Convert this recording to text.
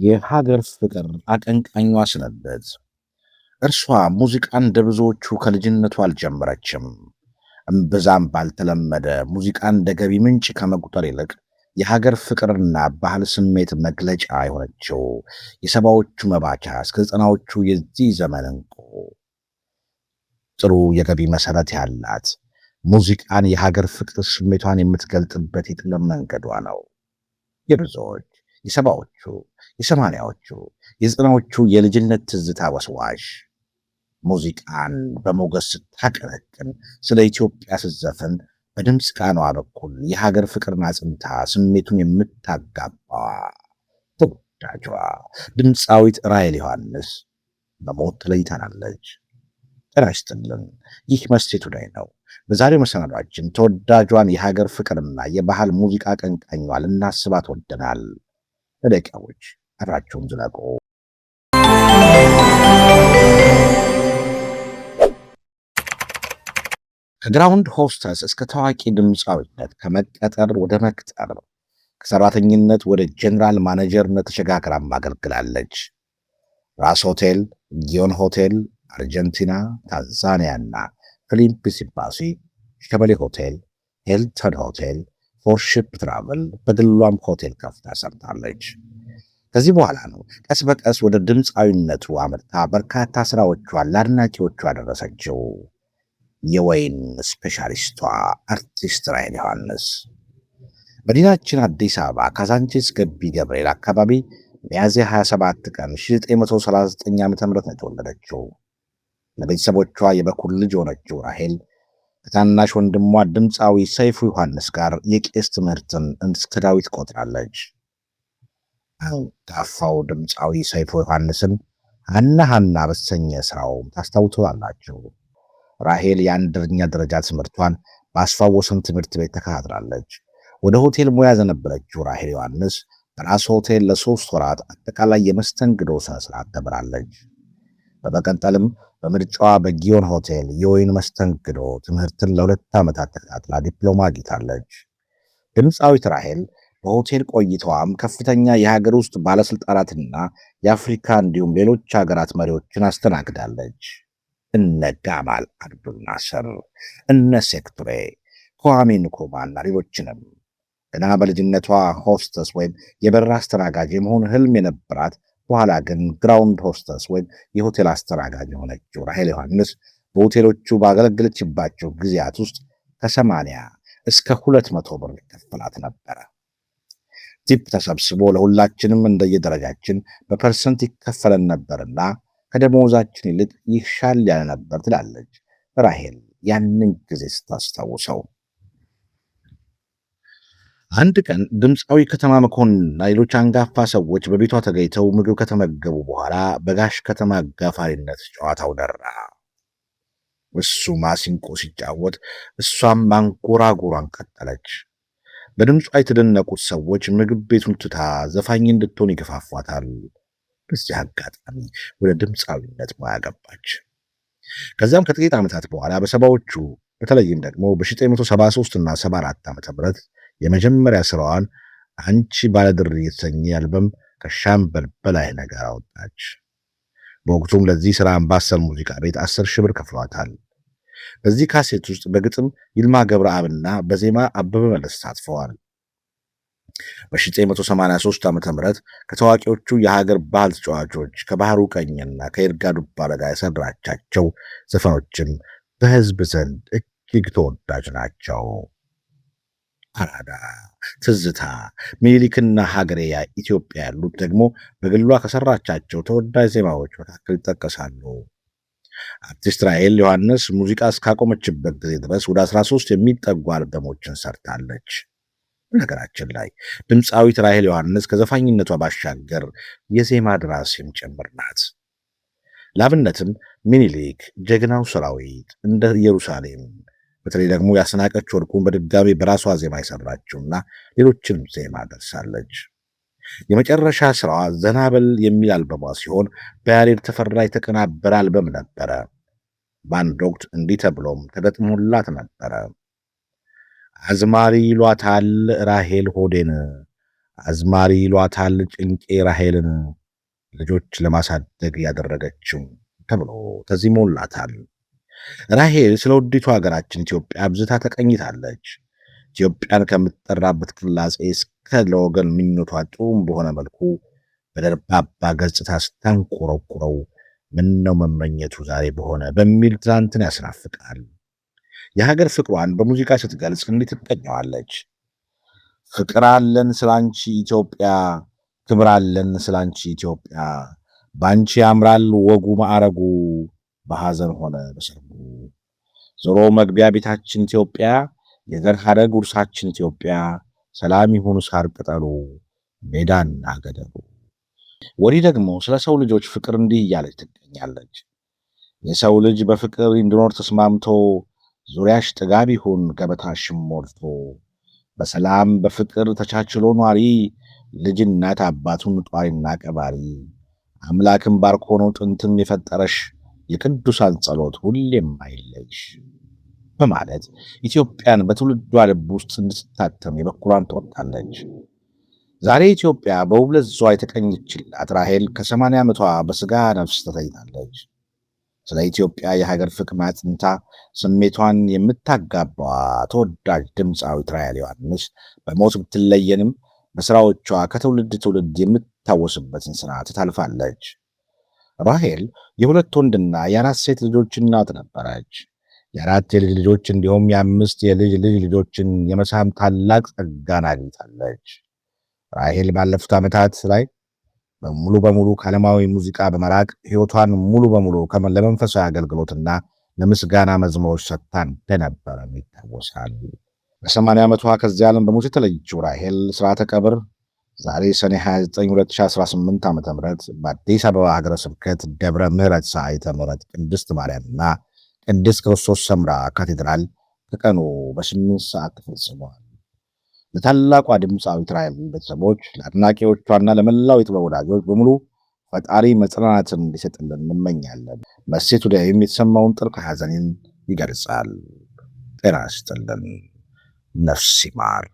የሀገር ፍቅር አቀንቃኟ ስለበት እርሷ ሙዚቃ እንደ ብዙዎቹ ከልጅነቱ አልጀመረችም። እምብዛም ባልተለመደ ሙዚቃ እንደ ገቢ ምንጭ ከመቁጠር ይልቅ የሀገር ፍቅርና ባህል ስሜት መግለጫ የሆነችው የሰባዎቹ መባቻ እስከ ዘጠናዎቹ የዚህ ዘመን እንቁ ጥሩ የገቢ መሰረት ያላት ሙዚቃን የሀገር ፍቅር ስሜቷን የምትገልጥበት የጥበብ መንገዷ ነው። የብዙዎች የሰባዎቹ የሰማንያዎቹ የዘጠናዎቹ የልጅነት ትዝታ ወስዋሽ ሙዚቃን በሞገስ ስታቀነቅን ስለ ኢትዮጵያ ስትዘፍን በድምፅ ቃኗ በኩል የሀገር ፍቅርን አጽንታ ስሜቱን የምታጋባዋ ተወዳጇ ድምፃዊት ራሔል ዮሐንስ በሞት ተለይታናለች። ጤና ይስጥልን። ይህ መሴቱ ላይ ነው። በዛሬው መሰናዷችን ተወዳጇን የሀገር ፍቅርና የባህል ሙዚቃ አቀንቃኟ ልናስባት ወደናል። ለደቂቃዎች አብራችሁን ዝለቁ። ከግራውንድ ሆስተስ እስከ ታዋቂ ድምፃዊነት፣ ከመቀጠር ወደ መቅጠር፣ ከሰራተኝነት ወደ ጄኔራል ማኔጀርነት ተሸጋግራም አገልግላለች። ራስ ሆቴል፣ ጊዮን ሆቴል፣ አርጀንቲና፣ ታንዛኒያና ፊሊፒንስ ኤምባሲ፣ ሸበሌ ሆቴል፣ ሂልተን ሆቴል፣ ፎርሺፕ ትራቨል፣ በግሏም ሆቴል ከፍታ ሰርታለች። ከዚህ በኋላ ነው ቀስ በቀስ ወደ ድምፃዊነቱ አመርታ በርካታ ስራዎቿን ለአድናቂዎቿ ያደረሰችው። የወይን ስፔሻሊስቷ አርቲስት ራሔል ዮሐንስ መዲናችን አዲስ አበባ ካዛንቺስ ገቢ ገብርኤል አካባቢ ሚያዝያ 27 ቀን 1939 ዓ.ም ነው የተወለደችው። ለቤተሰቦቿ የበኩር ልጅ የሆነችው ራሔል ከታናሽ ወንድሟ ድምፃዊ ሰይፉ ዮሐንስ ጋር የቄስ ትምህርትን እስከ ዳዊት ቆጥራለች። አንጋፋው ድምፃዊ ሰይፉ ዮሐንስን ሀና ሀና በተሰኘ ስራው ታስታውሳላችሁ። ራሔል የአንደኛ ደረጃ ትምህርቷን በአስፋው ወሰን ትምህርት ቤት ተከታትላለች። ወደ ሆቴል ሙያ ዘነበለችው ራሔል ዮሐንስ በራስ ሆቴል ለ3 ወራት አጠቃላይ የመስተንግዶ ስነስርዓት ተምራለች። በመቀጠልም በምርጫዋ በጊዮን ሆቴል የወይን መስተንግዶ ትምህርትን ለ2 ዓመታት ተከታትላ ዲፕሎማ አግኝታለች። ድምፃዊት ራሔል በሆቴል ቆይታዋም ከፍተኛ የሀገር ውስጥ ባለስልጣናትና የአፍሪካ እንዲሁም ሌሎች ሀገራት መሪዎችን አስተናግዳለች። እነ ጋማል አብዱል ናስር፣ እነ ሴክቱሬ፣ kwame ንክሩማና ሌሎችንም። ገና በልጅነቷ ሆስተስ ወይም የበር አስተናጋጅ የመሆን ህልም የነበራት በኋላ ግን ግራውንድ ሆስተስ ወይም የሆቴል አስተናጋጅ የሆነችው ራሔል ዮሐንስ በሆቴሎቹ ባገለገለችባቸው ጊዜያት ውስጥ ከ80 እስከ 200 ብር ይከፈላት ነበረ። ቲፕ ተሰብስቦ ለሁላችንም እንደየደረጃችን በፐርሰንት ይከፈለን ነበርና ከደሞዛችን ይልቅ ይሻል ያለ ነበር ትላለች ራሔል ያንን ጊዜ ስታስታውሰው። አንድ ቀን ድምፃዊ ከተማ መኮንንና ሌሎች አንጋፋ ሰዎች በቤቷ ተገኝተው ምግብ ከተመገቡ በኋላ በጋሽ ከተማ አጋፋሪነት ጨዋታው ደራ። እሱ ማሲንቆ ሲጫወት እሷም ማንጎራጎሯን ቀጠለች። በድምጿ የተደነቁት ሰዎች ምግብ ቤቱን ትታ ዘፋኝ እንድትሆን ይገፋፏታል። በዚህ አጋጣሚ ወደ ድምፃዊነት ሙያ ገባች። ከዚያም ከጥቂት ዓመታት በኋላ በሰባዎቹ በተለይም ደግሞ በ1973 እና 74 ዓ.ም የመጀመሪያ ስራዋን አንቺ ባለድሪ የተሰኘ አልበም ከሻምበል በላይነህ ጋር አወጣች። በወቅቱም ለዚህ ስራ አምባሰል ሙዚቃ ቤት 10 ሺህ ብር ከፍሏታል። በዚህ ካሴት ውስጥ በግጥም ይልማ ገብረአብና በዜማ አበበ መለስ ተሳትፈዋል። በ1983 ዓ.ም ከታዋቂዎቹ የሀገር ባህል ተጫዋቾች ከባህሩ ቀኝና ከይርጋ ዱባለ ጋር የሰራቻቸው ዘፈኖችም በህዝብ ዘንድ እጅግ ተወዳጅ ናቸው። አራዳ፣ ትዝታ፣ ሚኒሊክና ሀገሬ ኢትዮጵያ ያሉት ደግሞ በግሏ ከሰራቻቸው ተወዳጅ ዜማዎች መካከል ይጠቀሳሉ። አርቲስት ራሔል ዮሐንስ ሙዚቃ እስካቆመችበት ጊዜ ድረስ ወደ 13 የሚጠጉ አልበሞችን ሰርታለች። ነገራችን ላይ ድምፃዊት ራሔል ዮሐንስ ከዘፋኝነቷ ባሻገር የዜማ ደራሲም ጭምር ናት። ላብነትም ሚኒሊክ፣ ጀግናው ሰራዊት፣ እንደ ኢየሩሳሌም፣ በተለይ ደግሞ ያስናቀች ወርቁን በድጋሚ በራሷ ዜማ የሰራችውና ሌሎችንም ዜማ ደርሳለች። የመጨረሻ ስራዋ ዘናበል የሚል አልበሟ ሲሆን በያሬድ ተፈራ የተቀናበረ አልበም ነበረ። በአንድ ወቅት እንዲህ ተብሎም ተገጥሞላት ነበረ። አዝማሪ ይሏታል ራሔል ሆዴን፣ አዝማሪ ይሏታል ጭንቄ ራሔልን ልጆች ለማሳደግ ያደረገችው ተብሎ ተዚሞላታል። ራሔል ስለ ውዲቱ ሀገራችን ኢትዮጵያ አብዝታ ተቀኝታለች። ኢትዮጵያን ከምትጠራበት ቅላጼ እስከ ለወገን ምኞቷ ጥሩም በሆነ መልኩ በደርባባ ገጽታ ስታንቆረቁረው ምነው መመኘቱ ዛሬ በሆነ በሚል ትናንትን ያስናፍቃል። የሀገር ፍቅሯን በሙዚቃ ስትገልጽ እንዲህ ትቀኘዋለች። ፍቅር አለን ስላንቺ ኢትዮጵያ፣ ክብር አለን ስላንቺ ኢትዮጵያ፣ ባንቺ ያምራል ወጉ ማዕረጉ፣ በሐዘን ሆነ በሰርጉ። ዞሮ መግቢያ ቤታችን ኢትዮጵያ፣ የዘር ሐረግ ውርሳችን ኢትዮጵያ፣ ሰላም ይሁን ሳር ቅጠሉ፣ ሜዳና ገደሉ። ወዲህ ደግሞ ስለ ሰው ልጆች ፍቅር እንዲህ እያለች ትገኛለች። የሰው ልጅ በፍቅር እንዲኖር ተስማምቶ፣ ዙሪያሽ ጥጋብ ይሁን ገበታሽም ሞልቶ፣ በሰላም በፍቅር ተቻችሎ ኗሪ፣ ልጅ እናት አባቱን ጧሪና ቀባሪ፣ አምላክም ባርኮ ነው ጥንትም የፈጠረሽ፣ የቅዱሳን ጸሎት ሁሌም አይለይሽ በማለት ኢትዮጵያን በትውልዷ ልብ ውስጥ እንድትታተም የበኩሏን ትወጣለች። ዛሬ ኢትዮጵያ በውብ ለዛዋ የተቀኘችላት ራሔል ከ80 ዓመቷ በሥጋ ነፍስ ተተይታለች። ስለ ኢትዮጵያ የሀገር ፍቅር አጽንታ ስሜቷን የምታጋባዋ ተወዳጅ ድምፃዊት ራሔል ዮሐንስ በሞት ብትለየንም በሥራዎቿ ከትውልድ ትውልድ የምትታወስበትን ሥራ ትታልፋለች። ራሔል የሁለት ወንድና የአራት ሴት ልጆች እናት ነበረች። የአራት የልጅ ልጆች እንዲሁም የአምስት የልጅ ልጅ ልጆችን የመሳም ታላቅ ጸጋን አግኝታለች። ራሔል ባለፉት ዓመታት ላይ ሙሉ በሙሉ ከዓለማዊ ሙዚቃ በመራቅ ሕይወቷን ሙሉ በሙሉ ለመንፈሳዊ አገልግሎትና ለምስጋና መዝሙሮች ሰጥታ እንደነበረ ይታወሳል። በ80 ዓመቷ ከዚህ ዓለም በሞት የተለየችው ራሔል ሥርዓተ ቀብር ዛሬ ሰኔ 29 2018 ዓ.ም በአዲስ አበባ ሀገረ ስብከት ደብረ ምሕረት ሰዓይተ ምሕረት ቅድስት ማርያምና ቅድስት ክርስቶስ ሰምራ ካቴድራል ከቀኑ በ8 ሰዓት ተፈጽሟል። ለታላቋ ድምፃዊት ራሔል ቤተሰቦች፣ ለአድናቂዎቿና ለመላው የጥበብ ወዳጆች በሙሉ ፈጣሪ መጽናናትን እንዲሰጥልን እንመኛለን። መሴቱ ቱዴይም የተሰማውን ጥልቅ ሐዘንን ይገልጻል። ጤና ይስጥልን። ነፍስ ይማር።